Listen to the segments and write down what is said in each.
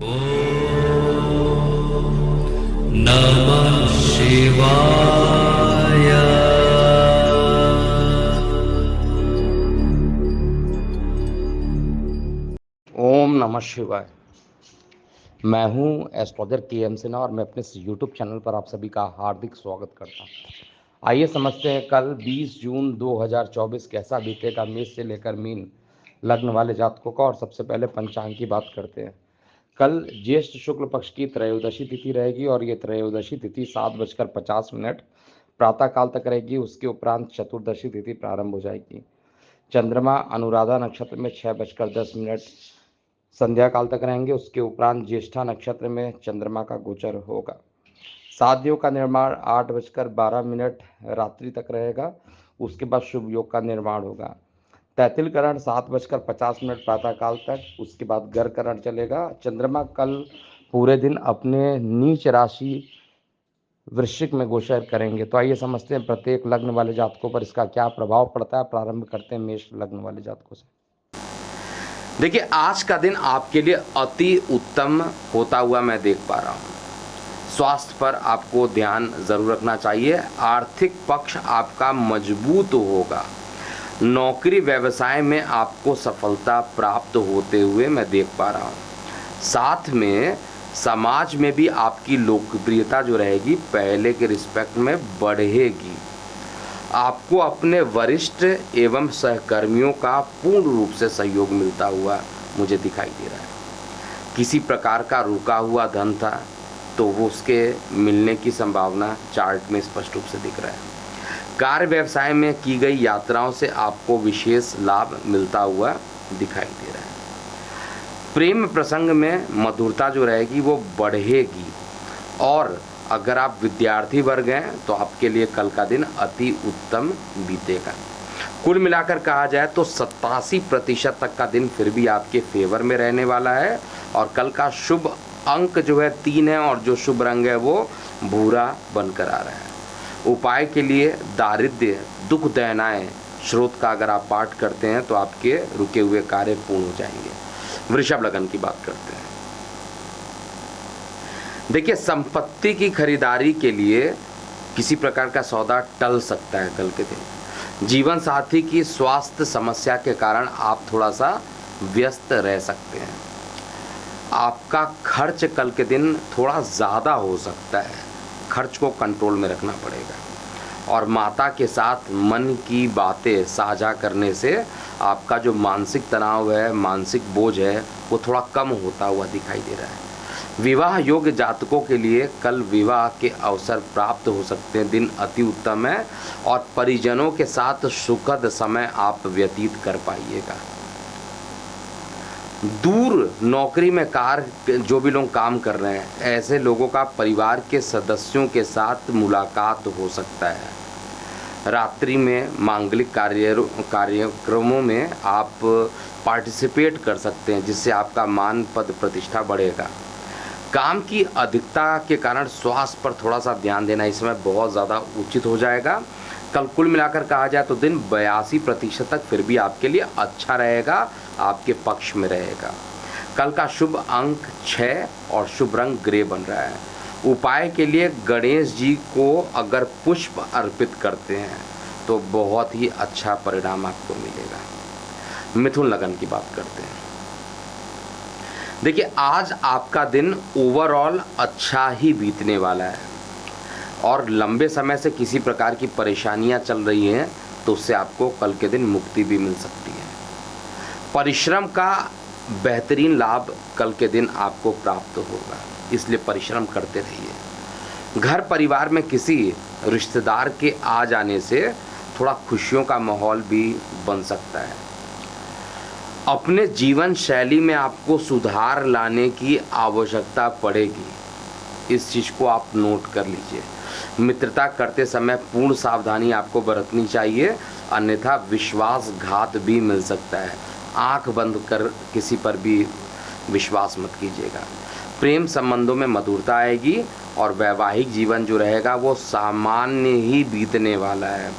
नमः शिवाय। ओम नमः शिवाय। मैं हूं एस्ट्रोलजर के.एम. सिन्हा और मैं अपने इस यूट्यूब चैनल पर आप सभी का हार्दिक स्वागत करता हूं। आइए समझते हैं कल 20 जून 2024 कैसा बीतेगा मेष से लेकर मीन लग्न वाले जातकों का। और सबसे पहले पंचांग की बात करते हैं। कल ज्येष्ठ शुक्ल पक्ष की त्रयोदशी तिथि रहेगी और ये त्रयोदशी तिथि 7:50 प्रातः काल तक रहेगी। उसके उपरांत चतुर्दशी तिथि प्रारंभ हो जाएगी। चंद्रमा अनुराधा नक्षत्र में 6:10 संध्या काल तक रहेंगे। उसके उपरांत ज्येष्ठा नक्षत्र में चंद्रमा का गोचर होगा। साध्यों का निर्माण 8:12 रात्रि तक रहेगा। उसके बाद शुभ योग का निर्माण होगा। तैतिलकरण 7:50 प्रातः काल तक। उसके बाद गर्करण चलेगा। चंद्रमा कल पूरे दिन अपने नीच राशि वृश्चिक में गोचर करेंगे। तो आइए समझते हैं प्रत्येक लग्न वाले जातकों पर इसका क्या प्रभाव पड़ता है। प्रारंभ करते हैं मेष लग्न वाले जातकों से। देखिए, आज का दिन आपके लिए अति उत्तम होता हुआ मैं देख पा रहा हूँ। स्वास्थ्य पर आपको ध्यान जरूर रखना चाहिए। आर्थिक पक्ष आपका मजबूत होगा। नौकरी व्यवसाय में आपको सफलता प्राप्त होते हुए मैं देख पा रहा हूँ। साथ में समाज में भी आपकी लोकप्रियता जो रहेगी पहले के रिस्पेक्ट में बढ़ेगी। आपको अपने वरिष्ठ एवं सहकर्मियों का पूर्ण रूप से सहयोग मिलता हुआ मुझे दिखाई दे रहा है। किसी प्रकार का रुका हुआ धन था तो वो उसके मिलने की संभावना चार्ट में स्पष्ट रूप से दिख रहा है। कार्य व्यवसाय में की गई यात्राओं से आपको विशेष लाभ मिलता हुआ दिखाई दे रहा है। प्रेम प्रसंग में मधुरता जो रहेगी वो बढ़ेगी। और अगर आप विद्यार्थी वर्ग हैं तो आपके लिए कल का दिन अति उत्तम बीतेगा। कुल मिलाकर कहा जाए तो 87% तक का दिन फिर भी आपके फेवर में रहने वाला है। और कल का शुभ अंक जो है 3 है और जो शुभ रंग है वो भूरा बनकर आ रहा है। उपाय के लिए दारिद्र्य दुख दैनाएं स्रोत का अगर आप पाठ करते हैं तो आपके रुके हुए कार्य पूर्ण हो जाएंगे। वृषभ लग्न की बात करते हैं। देखिए, संपत्ति की खरीदारी के लिए किसी प्रकार का सौदा टल सकता है कल के दिन। जीवन साथी की स्वास्थ्य समस्या के कारण आप थोड़ा सा व्यस्त रह सकते हैं। आपका खर्च कल के दिन थोड़ा ज़्यादा हो सकता है। खर्च को कंट्रोल में रखना पड़ेगा। और माता के साथ मन की बातें साझा करने से आपका जो मानसिक तनाव है, मानसिक बोझ है, वो थोड़ा कम होता हुआ दिखाई दे रहा है। विवाह योग्य जातकों के लिए कल विवाह के अवसर प्राप्त हो सकते हैं। दिन अति उत्तम है और परिजनों के साथ सुखद समय आप व्यतीत कर पाइएगा। दूर नौकरी में कार्य जो भी लोग काम कर रहे हैं ऐसे लोगों का परिवार के सदस्यों के साथ मुलाकात हो सकता है। रात्रि में मांगलिक कार्यक्रमों में आप पार्टिसिपेट कर सकते हैं जिससे आपका मान पद प्रतिष्ठा बढ़ेगा। काम की अधिकता के कारण स्वास्थ्य पर थोड़ा सा ध्यान देना इस समय बहुत ज़्यादा उचित हो जाएगा। कल कुल मिलाकर कहा जाए तो दिन 82% तक फिर भी आपके लिए अच्छा रहेगा, आपके पक्ष में रहेगा। कल का शुभ अंक 6 और शुभ रंग ग्रे बन रहा है। उपाय के लिए गणेश जी को अगर पुष्प अर्पित करते हैं तो बहुत ही अच्छा परिणाम आपको मिलेगा। मिथुन लगन की बात करते हैं। देखिए, आज आपका दिन ओवरऑल अच्छा ही बीतने वाला है और लंबे समय से किसी प्रकार की परेशानियां चल रही हैं तो उससे आपको कल के दिन मुक्ति भी मिल सकती है। परिश्रम का बेहतरीन लाभ कल के दिन आपको प्राप्त होगा, इसलिए परिश्रम करते रहिए। घर परिवार में किसी रिश्तेदार के आ जाने से थोड़ा खुशियों का माहौल भी बन सकता है। अपने जीवन शैली में आपको सुधार लाने की आवश्यकता पड़ेगी। इस चीज़ को आप नोट कर लीजिए। मित्रता करते समय पूर्ण सावधानी आपको बरतनी चाहिए, अन्यथा विश्वासघात भी मिल सकता है। आंख बंद कर किसी पर भी विश्वास मत कीजिएगा। प्रेम संबंधों में मधुरता आएगी और वैवाहिक जीवन जो रहेगा वो सामान्य ही बीतने वाला है।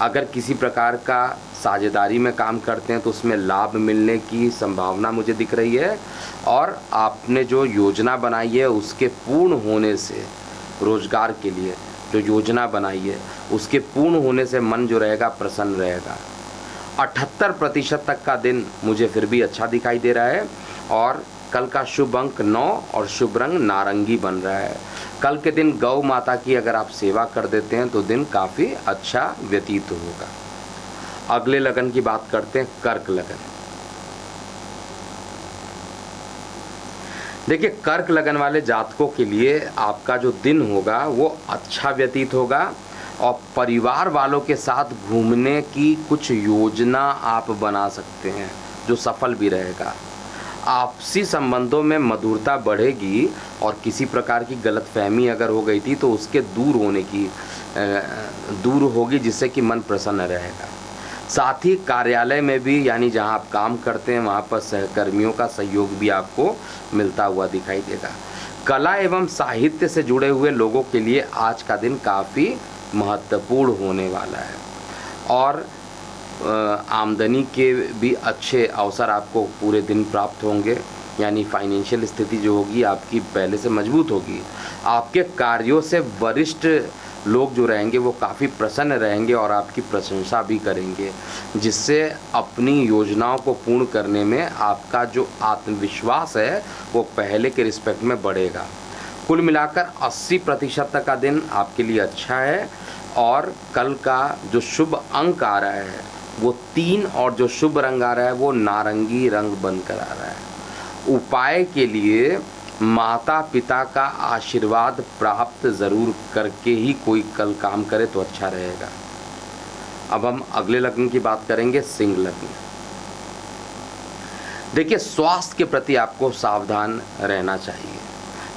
अगर किसी प्रकार का साझेदारी में काम करते हैं तो उसमें लाभ मिलने की संभावना मुझे दिख रही है। और आपने जो योजना बनाई है उसके पूर्ण होने से, रोजगार के लिए जो योजना बनाई है उसके पूर्ण होने से मन जो रहेगा प्रसन्न रहेगा। 78% तक का दिन मुझे फिर भी अच्छा दिखाई दे रहा है। और कल का शुभ अंक 9 और शुभ रंग नारंगी बन रहा है। कल के दिन गौ माता की अगर आप सेवा कर देते हैं तो दिन काफ़ी अच्छा व्यतीत होगा। अगले लगन की बात करते हैं, कर्क लगन। देखिए, कर्क लगन वाले जातकों के लिए आपका जो दिन होगा वो अच्छा व्यतीत होगा और परिवार वालों के साथ घूमने की कुछ योजना आप बना सकते हैं जो सफल भी रहेगा। आपसी संबंधों में मधुरता बढ़ेगी और किसी प्रकार की गलतफहमी अगर हो गई थी तो उसके दूर होगी, जिससे कि मन प्रसन्न रहेगा। साथ ही कार्यालय में भी, यानी जहां आप काम करते हैं वहां पर सहकर्मियों का सहयोग भी आपको मिलता हुआ दिखाई देगा। कला एवं साहित्य से जुड़े हुए लोगों के लिए आज का दिन काफ़ी महत्वपूर्ण होने वाला है और आमदनी के भी अच्छे अवसर आपको पूरे दिन प्राप्त होंगे। यानी फाइनेंशियल स्थिति जो होगी आपकी पहले से मजबूत होगी। आपके कार्यों से वरिष्ठ लोग जो रहेंगे वो काफ़ी प्रसन्न रहेंगे और आपकी प्रशंसा भी करेंगे, जिससे अपनी योजनाओं को पूर्ण करने में आपका जो आत्मविश्वास है वो पहले के रिस्पेक्ट में बढ़ेगा। कुल मिलाकर 80% तक का दिन आपके लिए अच्छा है। और कल का जो शुभ अंक आ रहा है वो 3 और जो शुभ रंग आ रहा है वो नारंगी रंग बनकर आ रहा है। उपाय के लिए माता पिता का आशीर्वाद प्राप्त ज़रूर करके ही कोई कल काम करे तो अच्छा रहेगा। अब हम अगले लग्न की बात करेंगे, सिंह लग्न। देखिए, स्वास्थ्य के प्रति आपको सावधान रहना चाहिए।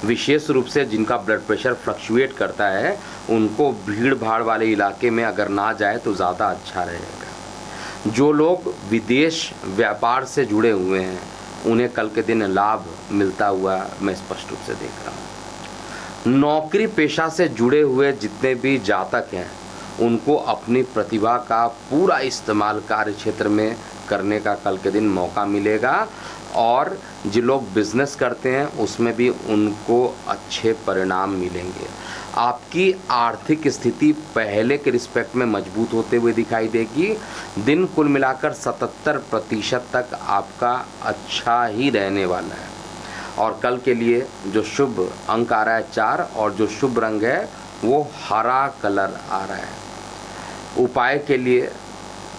विशेष रूप से जिनका ब्लड प्रेशर फ्लक्चुएट करता है उनको भीड़ भाड़ वाले इलाके में अगर ना जाए तो ज़्यादा अच्छा रहेगा। जो लोग विदेश व्यापार से जुड़े हुए हैं उन्हें कल के दिन लाभ मिलता हुआ मैं स्पष्ट रूप से देख रहा हूँ। नौकरी पेशा से जुड़े हुए जितने भी जातक हैं उनको अपनी प्रतिभा का पूरा इस्तेमाल कार्य क्षेत्र में करने का कल के दिन मौका मिलेगा। और जो लोग बिजनेस करते हैं उसमें भी उनको अच्छे परिणाम मिलेंगे। आपकी आर्थिक स्थिति पहले के रिस्पेक्ट में मजबूत होते हुए दिखाई देगी। दिन कुल मिलाकर 77% तक आपका अच्छा ही रहने वाला है। और कल के लिए जो शुभ अंक आ रहा है 4 और जो शुभ रंग है वो हरा कलर आ रहा है। उपाय के लिए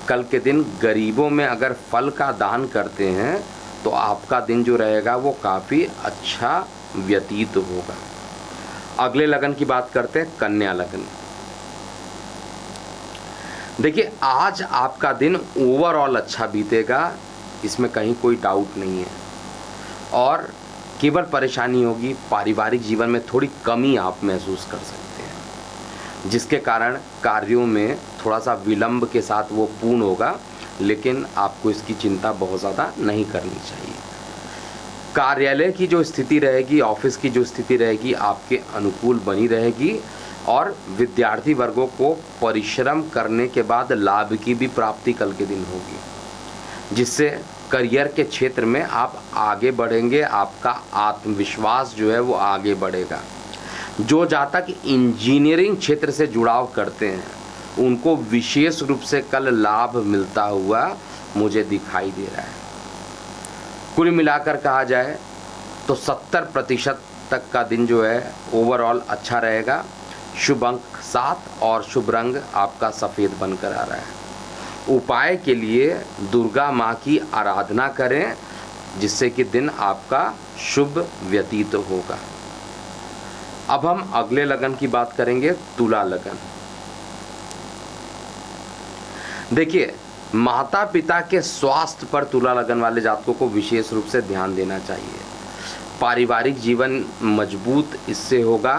कल के दिन गरीबों में अगर फल का दान करते हैं तो आपका दिन जो रहेगा वो काफ़ी अच्छा व्यतीत होगा। अगले लगन की बात करते हैं, कन्या लगन। देखिए, आज आपका दिन ओवरऑल अच्छा बीतेगा, इसमें कहीं कोई डाउट नहीं है। और केवल परेशानी होगी पारिवारिक जीवन में थोड़ी कमी आप महसूस कर सकते हैं, जिसके कारण कार्यों में थोड़ा सा विलंब के साथ वो पूर्ण होगा, लेकिन आपको इसकी चिंता बहुत ज़्यादा नहीं करनी चाहिए। कार्यालय की जो स्थिति रहेगी, ऑफिस की जो स्थिति रहेगी आपके अनुकूल बनी रहेगी। और विद्यार्थी वर्गों को परिश्रम करने के बाद लाभ की भी प्राप्ति कल के दिन होगी, जिससे करियर के क्षेत्र में आप आगे बढ़ेंगे। आपका आत्मविश्वास जो है वो आगे बढ़ेगा। जो जातक इंजीनियरिंग क्षेत्र से जुड़ाव करते हैं उनको विशेष रूप से कल लाभ मिलता हुआ मुझे दिखाई दे रहा है। कुल मिलाकर कहा जाए तो 70% तक का दिन जो है ओवरऑल अच्छा रहेगा। शुभ अंक 7 और शुभ रंग आपका सफ़ेद बनकर आ रहा है। उपाय के लिए दुर्गा माँ की आराधना करें, जिससे कि दिन आपका शुभ व्यतीत होगा। अब हम अगले लगन की बात करेंगे, तुला लगन। देखिए, माता पिता के स्वास्थ्य पर तुला लगन वाले जातकों को विशेष रूप से ध्यान देना चाहिए। पारिवारिक जीवन मजबूत इससे होगा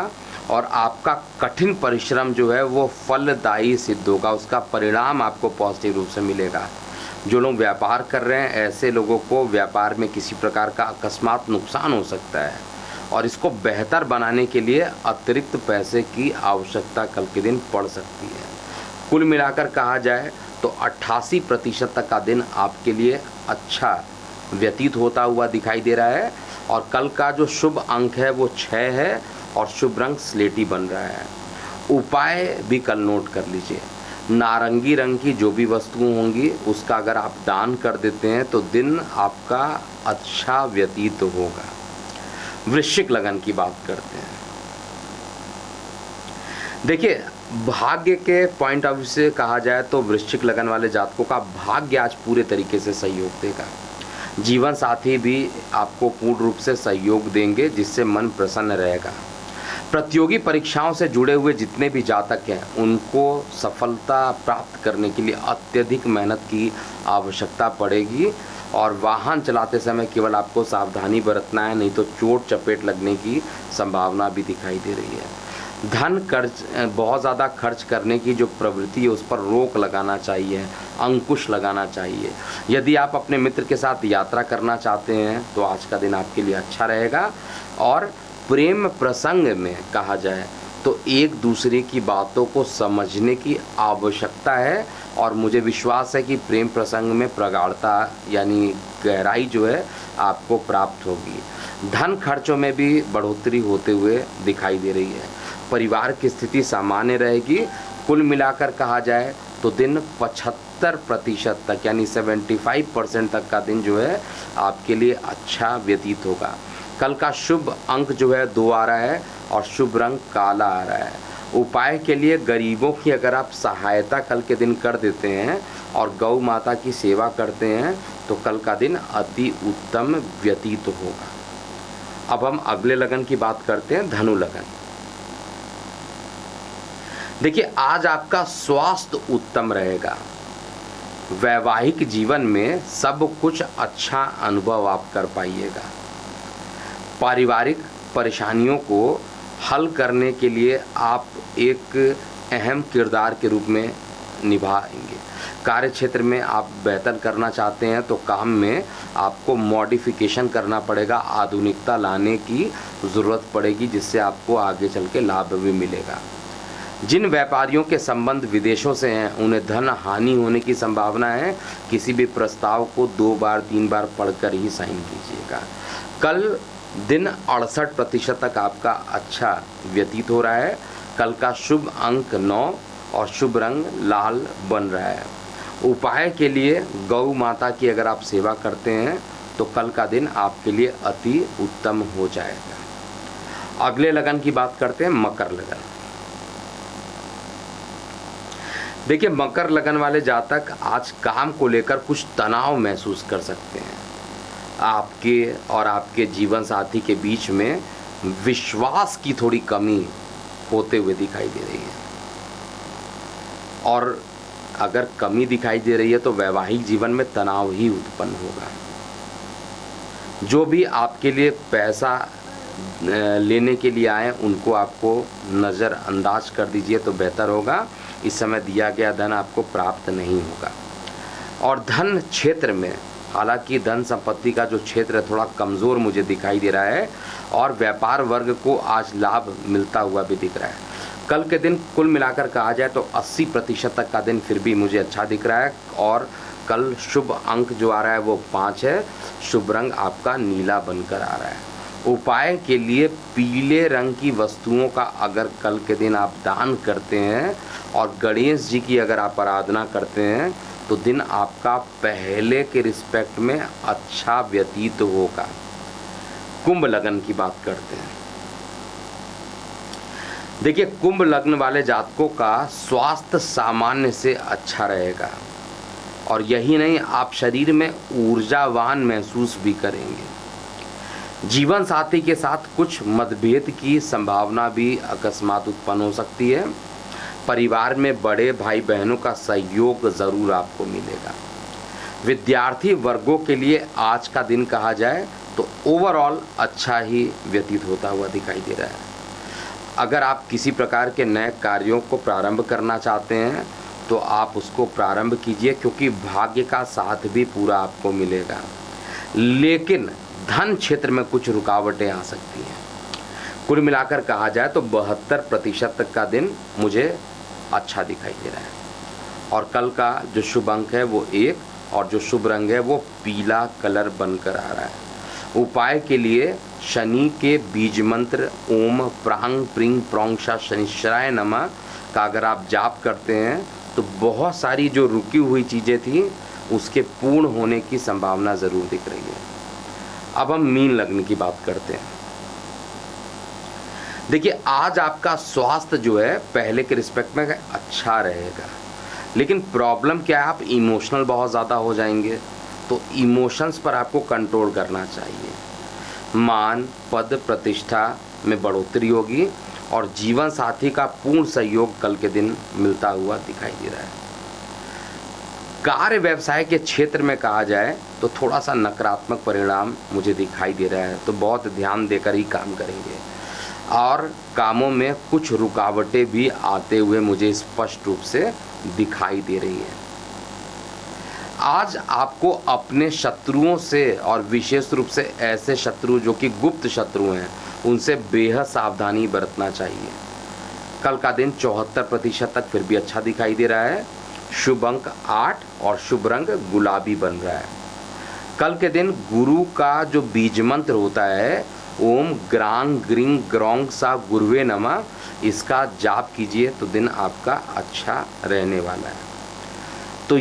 और आपका कठिन परिश्रम जो है वो फलदायी सिद्ध होगा, उसका परिणाम आपको पॉजिटिव रूप से मिलेगा। जो लोग व्यापार कर रहे हैं ऐसे लोगों को व्यापार में किसी प्रकार का अकस्मात नुकसान हो सकता है और इसको बेहतर बनाने के लिए अतिरिक्त पैसे की आवश्यकता कल के दिन पड़ सकती है। कुल मिलाकर कहा जाए तो 88% तक का दिन आपके लिए अच्छा व्यतीत होता हुआ दिखाई दे रहा है। और कल का जो शुभ अंक है वो 6 है और शुभ रंग स्लेटी बन रहा है। उपाय भी कल नोट कर लीजिए, नारंगी रंग की जो भी वस्तुएं होंगी उसका अगर आप दान कर देते हैं तो दिन आपका अच्छा व्यतीत होगा। वृश्चिक लगन की बात करते हैं। देखिए, भाग्य के पॉइंट ऑफ व्यू से कहा जाए तो वृश्चिक लगन वाले जातकों का भाग्य आज पूरे तरीके से सहयोग देगा। जीवन साथी भी आपको पूर्ण रूप से सहयोग देंगे, जिससे मन प्रसन्न रहेगा। प्रतियोगी परीक्षाओं से जुड़े हुए जितने भी जातक हैं उनको सफलता प्राप्त करने के लिए अत्यधिक मेहनत की आवश्यकता पड़ेगी। और वाहन चलाते समय केवल आपको सावधानी बरतना है, नहीं तो चोट चपेट लगने की संभावना भी दिखाई दे रही है। धन खर्च, बहुत ज़्यादा खर्च करने की जो प्रवृत्ति है उस पर रोक लगाना चाहिए, अंकुश लगाना चाहिए। यदि आप अपने मित्र के साथ यात्रा करना चाहते हैं तो आज का दिन आपके लिए अच्छा रहेगा। और प्रेम प्रसंग में कहा जाए तो एक दूसरे की बातों को समझने की आवश्यकता है। और मुझे विश्वास है कि प्रेम प्रसंग में प्रगाढ़ता यानी गहराई जो है आपको प्राप्त होगी। धन खर्चों में भी बढ़ोतरी होते हुए दिखाई दे रही है। परिवार की स्थिति सामान्य रहेगी। कुल मिलाकर कहा जाए तो दिन 75% तक यानी 75% तक का दिन जो है आपके लिए अच्छा व्यतीत होगा। कल का शुभ अंक जो है 2 आ रहा है और शुभ रंग काला आ रहा है। उपाय के लिए गरीबों की अगर आप सहायता कल के दिन कर देते हैं और गौ माता की सेवा करते हैं तो कल का दिन अति उत्तम व्यतीत होगा। अब हम अगले लगन की बात करते हैं, धनु लगन। देखिए, आज आपका स्वास्थ्य उत्तम रहेगा। वैवाहिक जीवन में सब कुछ अच्छा अनुभव आप कर पाइएगा। पारिवारिक परेशानियों को हल करने के लिए आप एक अहम किरदार के रूप में निभाएंगे। कार्य क्षेत्र में आप बेहतर करना चाहते हैं तो काम में आपको मॉडिफिकेशन करना पड़ेगा, आधुनिकता लाने की ज़रूरत पड़ेगी, जिससे आपको आगे चल के लाभ भी मिलेगा। जिन व्यापारियों के संबंध विदेशों से हैं उन्हें धन हानि होने की संभावना है। किसी भी प्रस्ताव को 2 बार 3 बार पढ़कर ही साइन कीजिएगा। कल दिन 68% तक आपका अच्छा व्यतीत हो रहा है। कल का शुभ अंक 9 और शुभ रंग लाल बन रहा है। उपाय के लिए गौ माता की अगर आप सेवा करते हैं तो कल का दिन आपके लिए अति उत्तम हो जाएगा। अगले लगन की बात करते हैं, मकर लगन। देखिए, मकर लगन वाले जातक आज काम को लेकर कुछ तनाव महसूस कर सकते हैं। आपके और आपके जीवन साथी के बीच में विश्वास की थोड़ी कमी होते हुए दिखाई दे रही है। और अगर कमी दिखाई दे रही है तो वैवाहिक जीवन में तनाव ही उत्पन्न होगा। जो भी आपके लिए पैसा लेने के लिए आए उनको आपको नज़रअंदाज कर दीजिए तो बेहतर होगा। इस समय दिया गया धन आपको प्राप्त नहीं होगा। और धन क्षेत्र में हालांकि धन संपत्ति का जो क्षेत्र है थोड़ा कमज़ोर मुझे दिखाई दे रहा है और व्यापार वर्ग को आज लाभ मिलता हुआ भी दिख रहा है। कल के दिन कुल मिलाकर कहा जाए तो 80% तक का दिन फिर भी मुझे अच्छा दिख रहा है। और कल शुभ अंक जो आ रहा है वो 5 है। शुभ रंग आपका नीला बनकर आ रहा है। उपाय के लिए पीले रंग की वस्तुओं का अगर कल के दिन आप दान करते हैं और गणेश जी की अगर आप आराधना करते हैं तो दिन आपका पहले के रिस्पेक्ट में अच्छा व्यतीत होगा। कुंभ लगन की बात करते हैं। देखिए, कुंभ लग्न वाले जातकों का स्वास्थ्य सामान्य से अच्छा रहेगा और यही नहीं, आप शरीर में ऊर्जावान महसूस भी करेंगे। जीवन साथी के साथ कुछ मतभेद की संभावना भी अकस्मात उत्पन्न हो सकती है। परिवार में बड़े भाई बहनों का सहयोग ज़रूर आपको मिलेगा। विद्यार्थी वर्गों के लिए आज का दिन कहा जाए तो ओवरऑल अच्छा ही व्यतीत होता हुआ दिखाई दे रहा है। अगर आप किसी प्रकार के नए कार्यों को प्रारंभ करना चाहते हैं तो आप उसको प्रारंभ कीजिए, क्योंकि भाग्य का साथ भी पूरा आपको मिलेगा। लेकिन धन क्षेत्र में कुछ रुकावटें आ सकती हैं। कुल मिलाकर कहा जाए तो 72% तक का दिन मुझे अच्छा दिखाई दे रहा है। और कल का जो शुभ अंक है वो 1 और जो शुभ रंग है वो पीला कलर बनकर आ रहा है। उपाय के लिए शनि के बीज मंत्र ओम प्रांग प्रिंग प्रोंगशा शनिश्चराय नमः का अगर आप जाप करते हैं तो बहुत सारी जो रुकी हुई चीज़ें थी उसके पूर्ण होने की संभावना ज़रूर दिख रही है। अब हम मीन लग्न की बात करते हैं। देखिए, आज आपका स्वास्थ्य जो है पहले के रिस्पेक्ट में अच्छा रहेगा, लेकिन प्रॉब्लम क्या है, आप इमोशनल बहुत ज़्यादा हो जाएंगे, तो इमोशंस पर आपको कंट्रोल करना चाहिए। मान पद प्रतिष्ठा में बढ़ोतरी होगी और जीवन साथी का पूर्ण सहयोग कल के दिन मिलता हुआ दिखाई दे रहा है। कार्य व्यवसाय के क्षेत्र में कहा जाए तो थोड़ा सा नकारात्मक परिणाम मुझे दिखाई दे रहा है, तो बहुत ध्यान देकर ही काम करेंगे और कामों में कुछ रुकावटें भी आते हुए मुझे स्पष्ट रूप से दिखाई दे रही है। आज आपको अपने शत्रुओं से और विशेष रूप से ऐसे शत्रु जो कि गुप्त शत्रु हैं उनसे बेहद सावधानी बरतना चाहिए। कल का दिन 74% तक फिर भी अच्छा दिखाई दे रहा है। शुभ अंक 8 और शुभ रंग गुलाबी बन रहा है। कल के दिन गुरु का जो बीज मंत्र होता है ओम ग्रांग ग्रिंग ग्रोंग सा गुरुवे नमः, इसका जाप कीजिए तो दिन आपका अच्छा रहने वाला है। तो